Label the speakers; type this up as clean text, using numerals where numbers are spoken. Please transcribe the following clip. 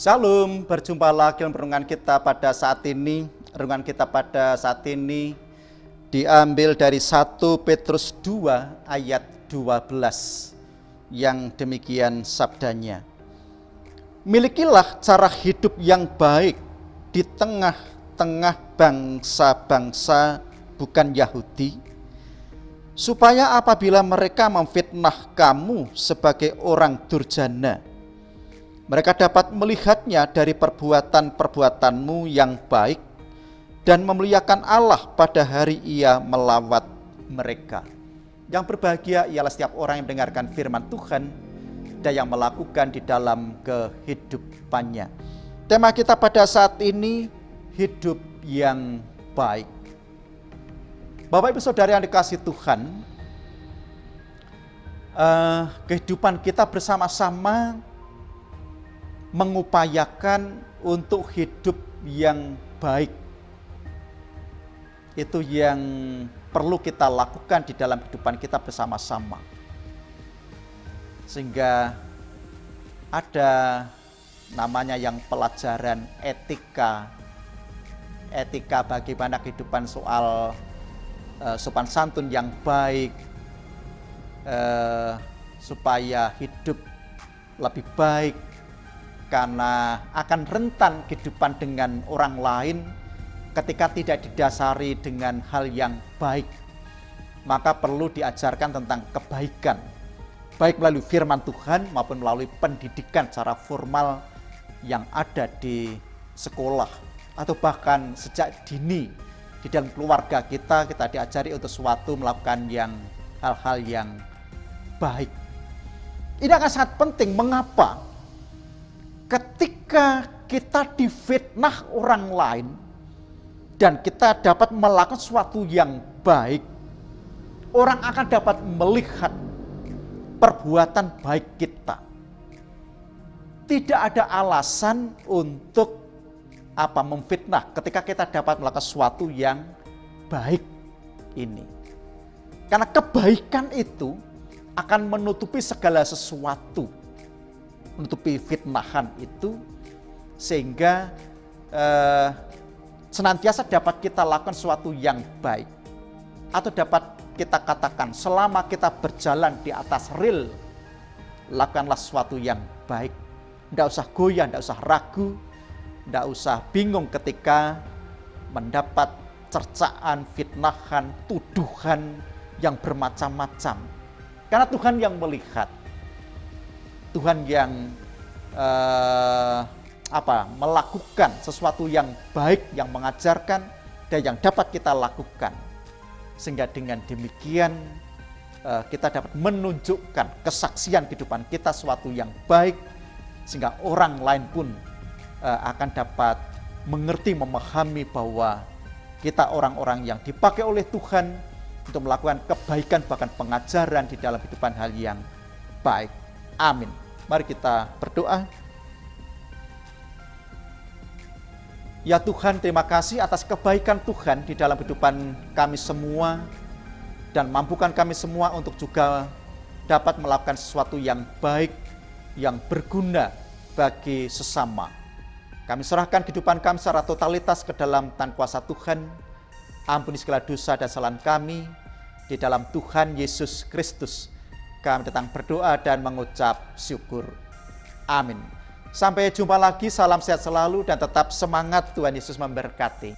Speaker 1: Shalom, berjumpa lagi dalam renungan kita pada saat ini. Renungan kita pada saat ini diambil dari 1 Petrus 2 ayat 12 yang demikian sabdanya. Milikilah cara hidup yang baik di tengah-tengah bangsa-bangsa bukan Yahudi, supaya apabila mereka memfitnah kamu sebagai orang durjana, mereka dapat melihatnya dari perbuatan-perbuatanmu yang baik dan memuliakan Allah pada hari Ia melawat mereka. Yang berbahagia ialah setiap orang yang mendengarkan firman Tuhan dan yang melakukan di dalam kehidupannya. Tema kita pada saat ini, hidup yang baik. Bapak Ibu Saudara yang dikasihi Tuhan, kehidupan kita bersama-sama mengupayakan untuk hidup yang baik. Itu yang perlu kita lakukan di dalam kehidupan kita bersama-sama. Sehingga ada namanya yang pelajaran etika. Etika bagaimana kehidupan soal sopan santun yang baik, supaya hidup lebih baik, karena akan rentan kehidupan dengan orang lain ketika tidak didasari dengan hal yang baik. Maka perlu diajarkan tentang kebaikan, baik melalui firman Tuhan maupun melalui pendidikan secara formal yang ada di sekolah, atau bahkan sejak dini di dalam keluarga kita diajari untuk suatu melakukan hal-hal yang baik. Ini akan sangat penting. Mengapa? Ketika kita difitnah orang lain dan kita dapat melakukan sesuatu yang baik, orang akan dapat melihat perbuatan baik kita. Tidak ada alasan untuk memfitnah ketika kita dapat melakukan sesuatu yang baik ini. Karena kebaikan itu akan menutupi segala sesuatu, menutupi fitnahan itu, sehingga senantiasa dapat kita lakukan sesuatu yang baik. Atau dapat kita katakan, selama kita berjalan di atas rel, lakukanlah sesuatu yang baik. Tidak usah goyah, tidak usah ragu, tidak usah bingung ketika mendapat cercaan, fitnahan, tuduhan yang bermacam-macam. Karena Tuhan yang melihat, Tuhan yang melakukan sesuatu yang baik, yang mengajarkan dan yang dapat kita lakukan. Sehingga dengan demikian kita dapat menunjukkan kesaksian kehidupan kita sesuatu yang baik, sehingga orang lain pun akan dapat mengerti, memahami bahwa kita orang-orang yang dipakai oleh Tuhan untuk melakukan kebaikan, bahkan pengajaran di dalam kehidupan hal yang baik. Amin. Mari kita berdoa. Ya Tuhan, terima kasih atas kebaikan Tuhan di dalam kehidupan kami semua, dan mampukan kami semua untuk juga dapat melakukan sesuatu yang baik, yang berguna bagi sesama. Kami serahkan kehidupan kami secara totalitas ke dalam tangan kuasa Tuhan. Ampuni segala dosa dan kesalahan kami. Di dalam Tuhan Yesus Kristus kami datang berdoa dan mengucap syukur. Amin. Sampai jumpa lagi, salam sehat selalu dan tetap semangat. Tuhan Yesus memberkati.